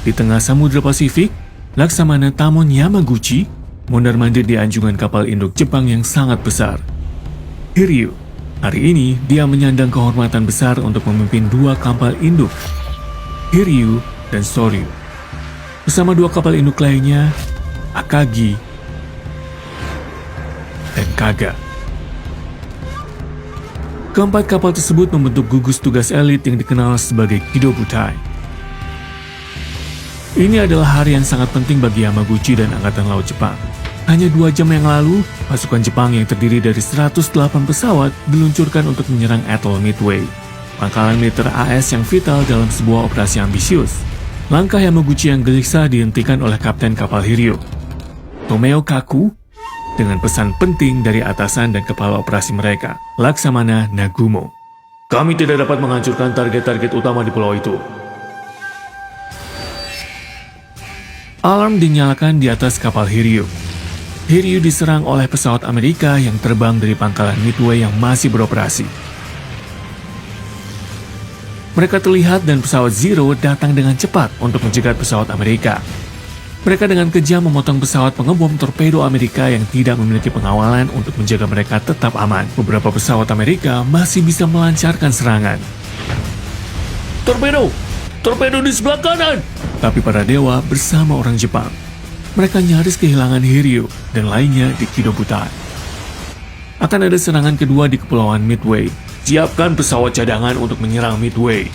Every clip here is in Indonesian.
Di tengah Samudra Pasifik, Laksamana Tamon Yamaguchi mondar-mandir di anjungan kapal induk Jepang yang sangat besar. Hiryu, hari ini dia menyandang kehormatan besar untuk memimpin 2 kapal induk, Hiryu dan Soryu. Bersama 2 kapal induk lainnya, Akagi dan Kaga. Keempat kapal tersebut membentuk gugus tugas elit yang dikenal sebagai Kido Butai. Ini adalah hari yang sangat penting bagi Yamaguchi dan Angkatan Laut Jepang. Hanya 2 jam yang lalu, pasukan Jepang yang terdiri dari 108 pesawat diluncurkan untuk menyerang Atoll Midway, pangkalan militer AS yang vital dalam sebuah operasi ambisius. Langkah Yamaguchi yang gelisah dihentikan oleh Kapten kapal Hiryu, Tomeo Kaku, dengan pesan penting dari atasan dan kepala operasi mereka, Laksamana Nagumo. Kami tidak dapat menghancurkan target-target utama di pulau itu. Alarm dinyalakan di atas kapal Hiryu. Hiryu diserang oleh pesawat Amerika yang terbang dari pangkalan Midway yang masih beroperasi. Mereka terlihat dan pesawat Zero datang dengan cepat untuk mencegat pesawat Amerika. Mereka dengan kejam memotong pesawat pengebom torpedo Amerika yang tidak memiliki pengawalan untuk menjaga mereka tetap aman. Beberapa pesawat Amerika masih bisa melancarkan serangan. Torpedo! Torpedo di sebelah kanan! Tapi para dewa bersama orang Jepang. Mereka nyaris kehilangan Hiryu dan lainnya di Kido Butai. Akan ada serangan kedua di Kepulauan Midway. Siapkan pesawat cadangan untuk menyerang Midway.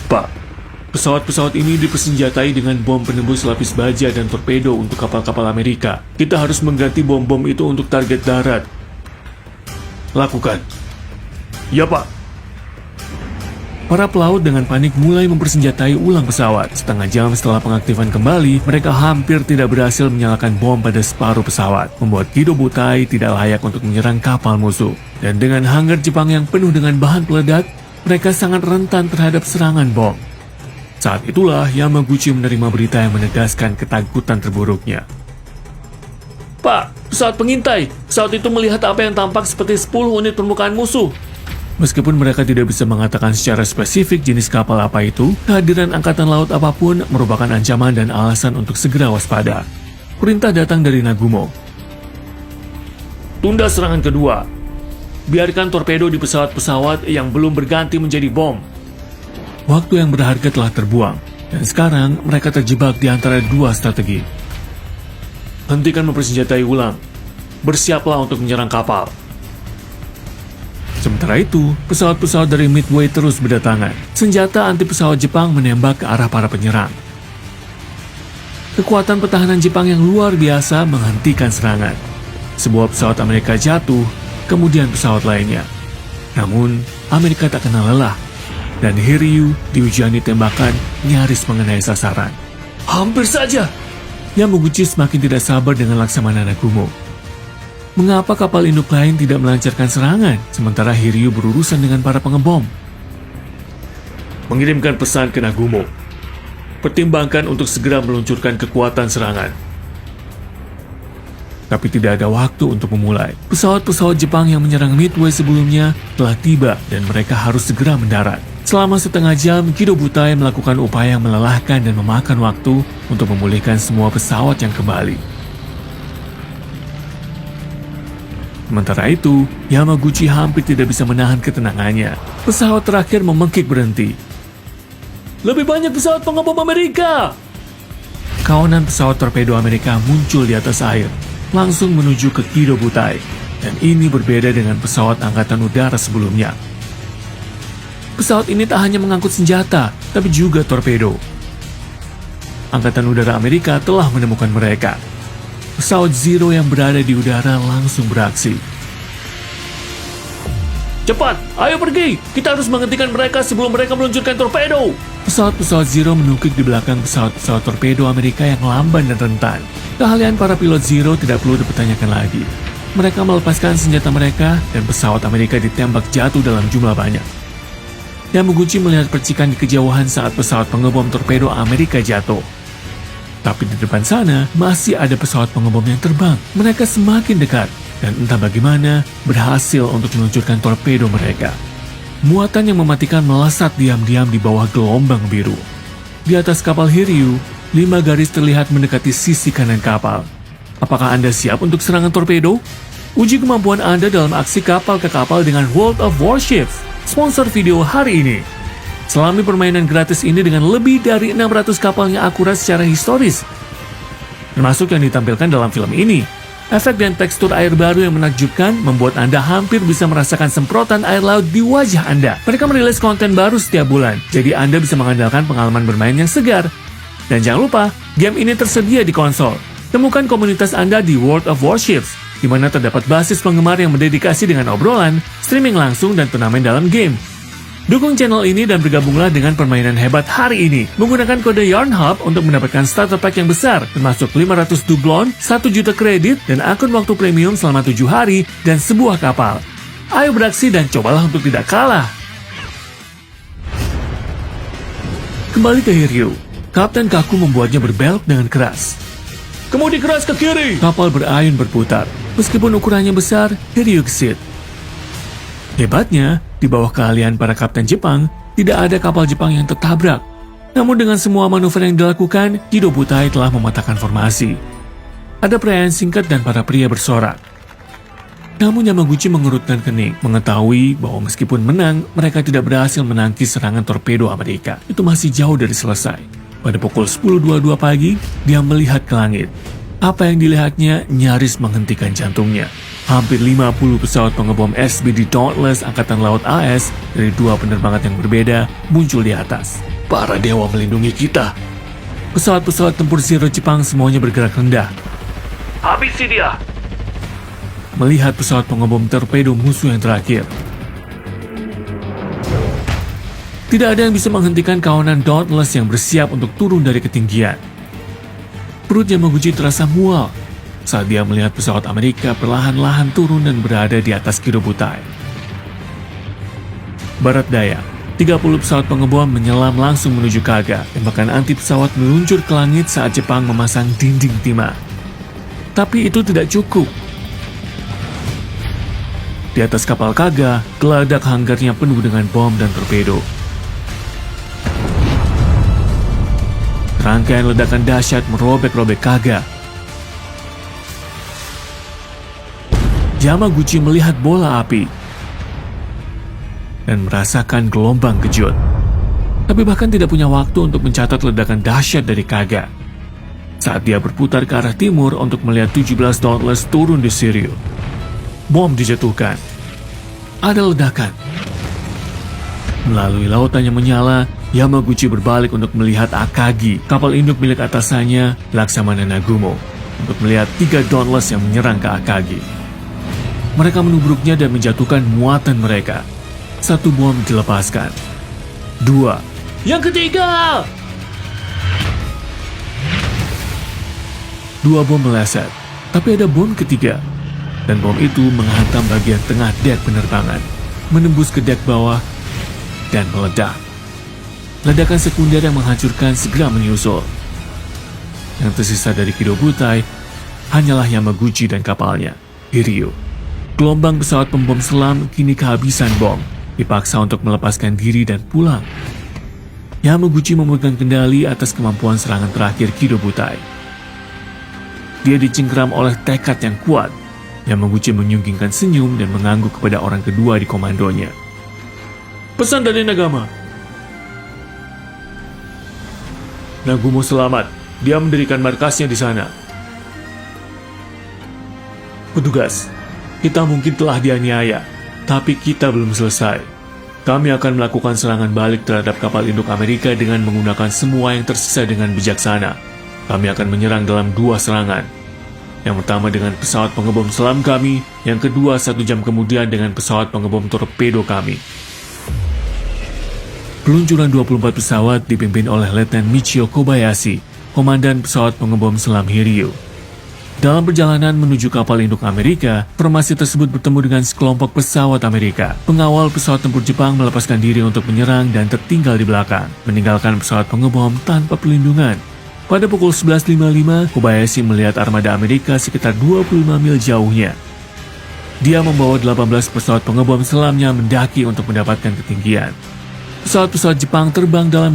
Pak, pesawat-pesawat ini dipersenjatai dengan bom penembus lapis baja dan torpedo untuk kapal-kapal Amerika. Kita harus mengganti bom-bom itu untuk target darat. Lakukan. Ya, Pak. Para pelaut dengan panik mulai mempersenjatai ulang pesawat. Setengah jam setelah pengaktifan kembali, mereka hampir tidak berhasil menyalakan bom pada separuh pesawat, membuat Kido Butai tidak layak untuk menyerang kapal musuh. Dan dengan hanggar Jepang yang penuh dengan bahan peledak, mereka sangat rentan terhadap serangan bom. Saat itulah Yamaguchi menerima berita yang menegaskan ketakutan terburuknya. Pak, pesawat pengintai. Pesawat itu melihat apa yang tampak seperti 10 unit permukaan musuh. Meskipun mereka tidak bisa mengatakan secara spesifik jenis kapal apa itu, kehadiran angkatan laut apapun merupakan ancaman dan alasan untuk segera waspada. Perintah datang dari Nagumo. Tunda serangan kedua. Biarkan torpedo di pesawat-pesawat yang belum berganti menjadi bom. Waktu yang berharga telah terbuang, dan sekarang mereka terjebak di antara 2 strategi. Hentikan mempersenjatai ulang. Bersiaplah untuk menyerang kapal. Sementara itu, pesawat-pesawat dari Midway terus berdatangan. Senjata anti pesawat Jepang menembak ke arah para penyerang. Kekuatan pertahanan Jepang yang luar biasa menghentikan serangan. Sebuah pesawat Amerika jatuh, kemudian pesawat lainnya. Namun, Amerika tak kenal lelah. Dan Hiryu dihujani tembakan nyaris mengenai sasaran. Hampir saja! Yamaguchi semakin tidak sabar dengan Laksamana Nagumo. Mengapa kapal induk lain tidak melancarkan serangan, sementara Hiryu berurusan dengan para pengebom? Mengirimkan pesan ke Nagumo. Pertimbangkan untuk segera meluncurkan kekuatan serangan. Tapi tidak ada waktu untuk memulai. Pesawat-pesawat Jepang yang menyerang Midway sebelumnya telah tiba dan mereka harus segera mendarat. Selama setengah jam, Kido Butai melakukan upaya yang melelahkan dan memakan waktu untuk memulihkan semua pesawat yang kembali. Sementara itu, Yamaguchi hampir tidak bisa menahan ketenangannya. Pesawat terakhir memengkik berhenti. Lebih banyak pesawat pengebom Amerika! Kawanan pesawat torpedo Amerika muncul di atas air, langsung menuju ke Kido Butai. Dan ini berbeda dengan pesawat angkatan udara sebelumnya. Pesawat ini tak hanya mengangkut senjata, tapi juga torpedo. Angkatan udara Amerika telah menemukan mereka. Pesawat Zero yang berada di udara langsung beraksi. Cepat, ayo pergi! Kita harus menghentikan mereka sebelum mereka meluncurkan torpedo! Pesawat-pesawat Zero menukik di belakang pesawat-pesawat torpedo Amerika yang lamban dan rentan. Keahlian para pilot Zero tidak perlu dipertanyakan lagi. Mereka melepaskan senjata mereka dan pesawat Amerika ditembak jatuh dalam jumlah banyak. Yamaguchi melihat percikan di kejauhan saat pesawat pengebom torpedo Amerika jatuh. Tapi di depan sana masih ada pesawat pengebom yang terbang. Mereka semakin dekat dan entah bagaimana berhasil untuk meluncurkan torpedo mereka. Muatan yang mematikan melesat diam-diam di bawah gelombang biru. Di atas kapal Hiryu, 5 garis terlihat mendekati sisi kanan kapal. Apakah Anda siap untuk serangan torpedo? Uji kemampuan Anda dalam aksi kapal ke kapal dengan World of Warships, sponsor video hari ini. Selami permainan gratis ini dengan lebih dari 600 kapal yang akurat secara historis, termasuk yang ditampilkan dalam film ini. Efek dan tekstur air baru yang menakjubkan membuat Anda hampir bisa merasakan semprotan air laut di wajah Anda. Mereka merilis konten baru setiap bulan, jadi Anda bisa mengandalkan pengalaman bermain yang segar. Dan jangan lupa, game ini tersedia di konsol. Temukan komunitas Anda di World of Warships, di mana terdapat basis penggemar yang mendedikasi dengan obrolan, streaming langsung, dan turnamen dalam game. Dukung channel ini dan bergabunglah dengan permainan hebat hari ini. Menggunakan kode YarnHub untuk mendapatkan starter pack yang besar, termasuk 500 dublon, 1 juta kredit, dan akun waktu premium selama 7 hari, dan sebuah kapal. Ayo beraksi dan cobalah untuk tidak kalah. Kembali ke Hiryu. Kapten Kaku membuatnya berbelok dengan keras. Kemudi keras ke kiri! Kapal berayun berputar. Meskipun ukurannya besar, Hiryu gesit. Hebatnya, di bawah keahlian para kapten Jepang, tidak ada kapal Jepang yang tertabrak. Namun dengan semua manuver yang dilakukan, Kido Butai telah mematahkan formasi. Ada perayaan singkat dan para pria bersorak. Namun Yamaguchi mengerutkan kening, mengetahui bahwa meskipun menang, mereka tidak berhasil menangkis serangan torpedo Amerika. Itu masih jauh dari selesai. Pada pukul 10.22 pagi, dia melihat ke langit. Apa yang dilihatnya nyaris menghentikan jantungnya. Hampir 50 pesawat pengebom SBD Dauntless Angkatan Laut AS dari 2 penerbangan yang berbeda muncul di atas. Para dewa melindungi kita. Pesawat-pesawat tempur Zero Jepang semuanya bergerak rendah. Habisi dia! Melihat pesawat pengebom torpedo musuh yang terakhir. Tidak ada yang bisa menghentikan kawanan Dauntless yang bersiap untuk turun dari ketinggian. Perut Yamaguchi terasa mual saat dia melihat pesawat Amerika perlahan-lahan turun dan berada di atas Kido Butai. Barat daya, 30 pesawat pengebom menyelam langsung menuju Kaga. Tembakan anti pesawat meluncur ke langit saat Jepang memasang dinding timah. Tapi itu tidak cukup. Di atas kapal Kaga, geladak hanggarnya penuh dengan bom dan torpedo. Rangkaian ledakan dahsyat merobek-robek Kaga. Yamaguchi melihat bola api dan merasakan gelombang kejut. Tapi bahkan tidak punya waktu untuk mencatat ledakan dahsyat dari Kaga. Saat dia berputar ke arah timur untuk melihat 17 Dauntless turun di Shiryu. Bom dijatuhkan. Ada ledakan. Melalui lautan yang menyala, Yamaguchi berbalik untuk melihat Akagi, kapal induk milik atasannya, Laksamana Nagumo, untuk melihat 3 Dauntless yang menyerang ke Akagi. Mereka menubruknya dan menjatuhkan muatan mereka. 1 bom dilepaskan. 2. Yang ketiga! 2 bom meleset, tapi ada bom ketiga. Dan bom itu menghantam bagian tengah dek penerbangan, menembus ke dek bawah, dan meledak. Ledakan sekunder yang menghancurkan segera menyusul. Yang tersisa dari Kido Butai hanyalah Yamaguchi dan kapalnya, Hiryu. Gelombang pesawat pembom selam kini kehabisan bom, dipaksa untuk melepaskan diri dan pulang. Yamaguchi memegang kendali atas kemampuan serangan terakhir Kido Butai. Dia dicengkeram oleh tekad yang kuat. Yamaguchi menyunggingkan senyum dan mengangguk kepada orang kedua di komandonya. Pesan dari Nagama. Nagumo selamat. Dia mendirikan markasnya di sana. Petugas, kita mungkin telah dianiaya, tapi kita belum selesai. Kami akan melakukan serangan balik terhadap kapal induk Amerika dengan menggunakan semua yang tersisa dengan bijaksana. Kami akan menyerang dalam 2 serangan. Yang pertama dengan pesawat pengebom selam kami, yang kedua 1 jam kemudian dengan pesawat pengebom torpedo kami. Peluncuran 24 pesawat dipimpin oleh Letnan Michio Kobayashi, komandan pesawat pengebom selam Hiryu. Dalam perjalanan menuju kapal induk Amerika, formasi tersebut bertemu dengan sekelompok pesawat Amerika. Pengawal pesawat tempur Jepang melepaskan diri untuk menyerang dan tertinggal di belakang, meninggalkan pesawat pengebom tanpa perlindungan. Pada pukul 11.55, Kobayashi melihat armada Amerika sekitar 25 mil jauhnya. Dia membawa 18 pesawat pengebom selamnya mendaki untuk mendapatkan ketinggian. Pesawat-pesawat Jepang terbang dalam